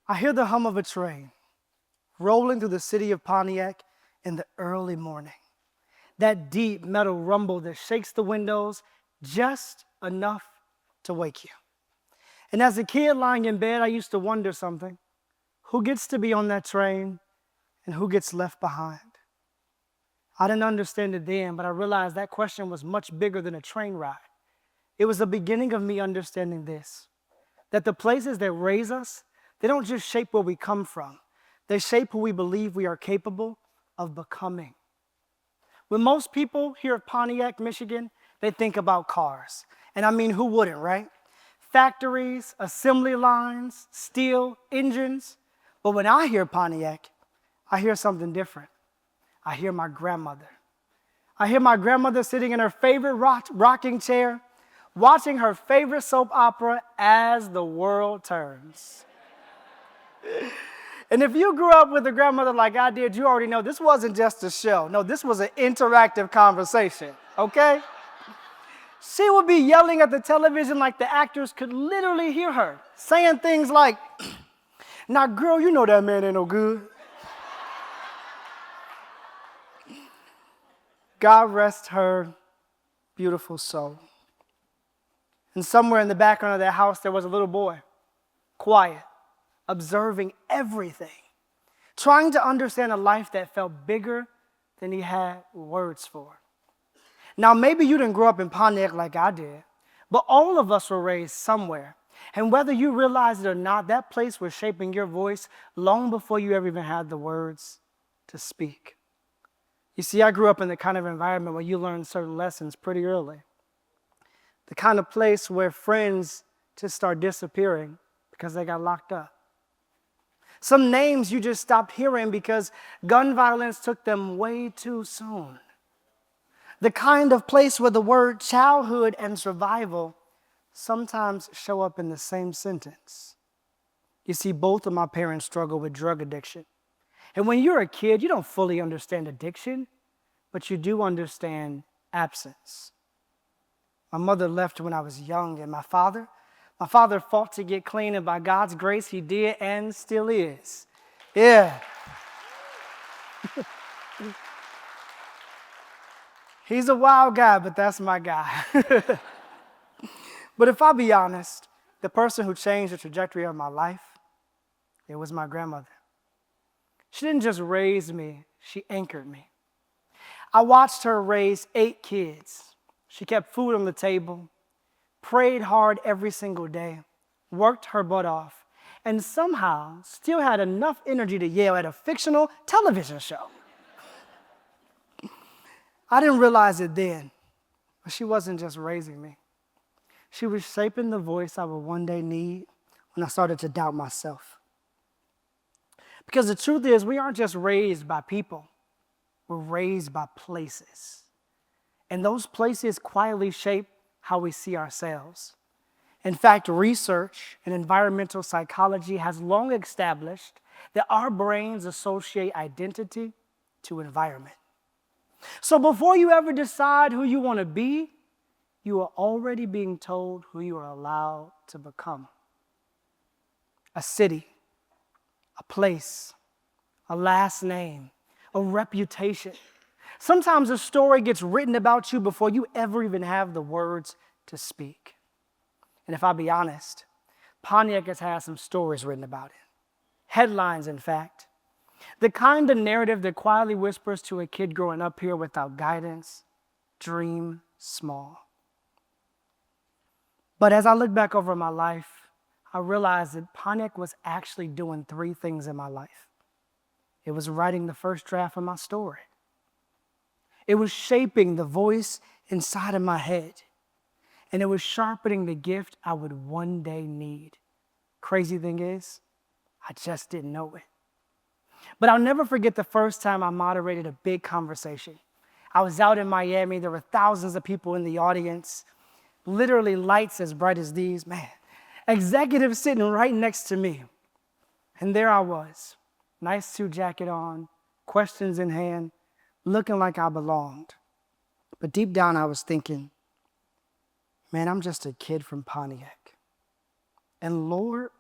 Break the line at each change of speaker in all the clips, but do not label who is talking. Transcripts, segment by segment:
I hear the hum of a train rolling through the city of Pontiac in the early morning. That deep metal rumble that shakes the windows just enough to wake you. And as a kid lying in bed, I used to wonder something. Who gets to be on that train and who gets left behind? I didn't understand it then, but I realized that question was much bigger than a train ride. It was the beginning of me understanding this, that the places that raise us, they don't just shape where we come from. They shape who we believe we are capable of becoming. When most people hear of Pontiac, Michigan, they think about cars. And I mean, who wouldn't, right? Factories, assembly lines, steel, engines. But when I hear Pontiac, I hear something different. I hear my grandmother. I hear my grandmother sitting in her favorite rocking chair, watching her favorite soap opera As the World Turns. And if you grew up with a grandmother like I did, you already know this wasn't just a show. No, this was an interactive conversation, okay? She would be yelling at the television like the actors could literally hear her, saying things like, "Now, girl, you know that man ain't no good." God rest her beautiful soul. And somewhere in the background of that house, there was a little boy, quiet, observing everything, trying to understand a life that felt bigger than he had words for. Now, maybe you didn't grow up in Pontiac like I did, but all of us were raised somewhere. And whether you realize it or not, that place was shaping your voice long before you ever even had the words to speak. You see, I grew up in the kind of environment where you learn certain lessons pretty early. The kind of place where friends just start disappearing because they got locked up. Some names you just stopped hearing because gun violence took them way too soon. The kind of place where the word childhood and survival sometimes show up in the same sentence. You see, both of my parents struggle with drug addiction. And when you're a kid, you don't fully understand addiction, but you do understand absence. My mother left when I was young, and my father fought to get clean, and by God's grace, he did and still is. Yeah. He's a wild guy, but that's my guy. But if I'll be honest, the person who changed the trajectory of my life, it was my grandmother. She didn't just raise me, she anchored me. I watched her raise 8 kids. She kept food on the table, prayed hard every single day, worked her butt off, and somehow still had enough energy to yell at a fictional television show. I didn't realize it then, but she wasn't just raising me. She was shaping the voice I would one day need when I started to doubt myself. Because the truth is, we aren't just raised by people, we're raised by places. And those places quietly shape how we see ourselves. In fact, research in environmental psychology has long established that our brains associate identity to environment. So before you ever decide who you want to be, you are already being told who you are allowed to become. A city, a place, a last name, a reputation. Sometimes a story gets written about you before you ever even have the words to speak. And if I'll be honest, Pontiac has had some stories written about it. Headlines, in fact. The kind of narrative that quietly whispers to a kid growing up here without guidance, dream small. But as I look back over my life, I realized that Pontiac was actually doing 3 things in my life. It was writing the first draft of my story. It was shaping the voice inside of my head. And it was sharpening the gift I would one day need. Crazy thing is, I just didn't know it. But I'll never forget the first time I moderated a big conversation. I was out in Miami. There were thousands of people in the audience, literally lights as bright as these. Man, executives sitting right next to me. And there I was, nice suit jacket on, questions in hand, looking like I belonged. But deep down I was thinking, man, I'm just a kid from Pontiac. And Lord,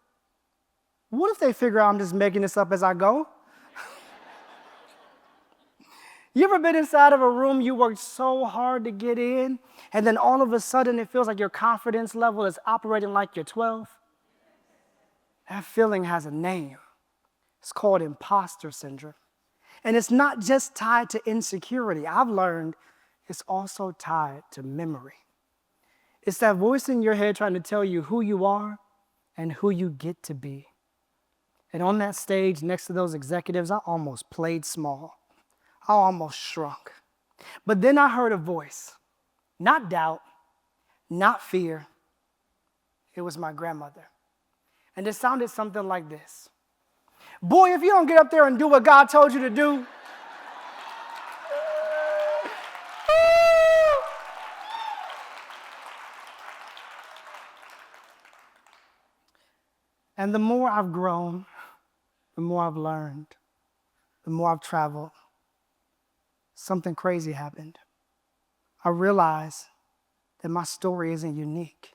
What if they figure out I'm just making this up as I go? You ever been inside of a room you worked so hard to get in, and then all of a sudden it feels like your confidence level is operating like you're 12? That feeling has a name. It's called imposter syndrome. And it's not just tied to insecurity. I've learned it's also tied to memory. It's that voice in your head trying to tell you who you are and who you get to be. And on that stage next to those executives, I almost played small. I almost shrunk. But then I heard a voice, not doubt, not fear. It was my grandmother. And it sounded something like this. Boy, if you don't get up there and do what God told you to do, and the more I've grown, the more I've learned, the more I've traveled, something crazy happened. I realized that my story isn't unique.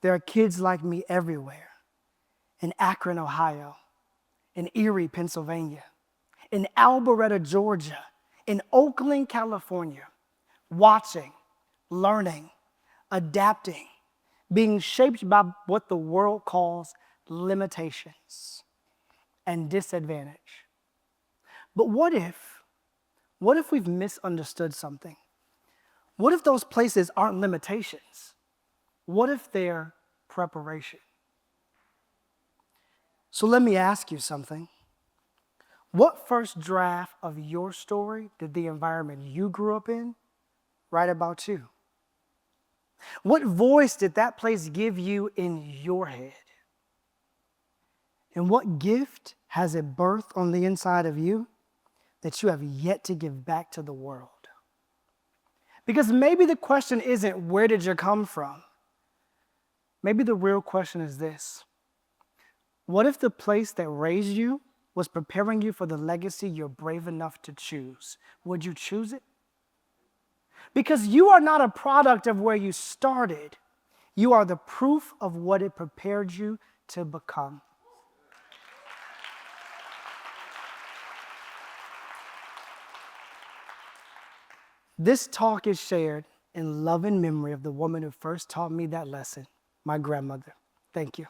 There are kids like me everywhere, in Akron, Ohio, in Erie, Pennsylvania, in Alberta, Georgia, in Oakland, California, watching, learning, adapting, being shaped by what the world calls limitations and disadvantage. But what if we've misunderstood something? What if those places aren't limitations? What if they're preparation? So let me ask you something. What first draft of your story did the environment you grew up in write about you? What voice did that place give you in your head? And what gift has it birthed on the inside of you that you have yet to give back to the world? Because maybe the question isn't, where did you come from? Maybe the real question is this. What if the place that raised you was preparing you for the legacy you're brave enough to choose? Would you choose it? Because you are not a product of where you started. You are the proof of what it prepared you to become. This talk is shared in love and memory of the woman who first taught me that lesson, my grandmother. Thank you.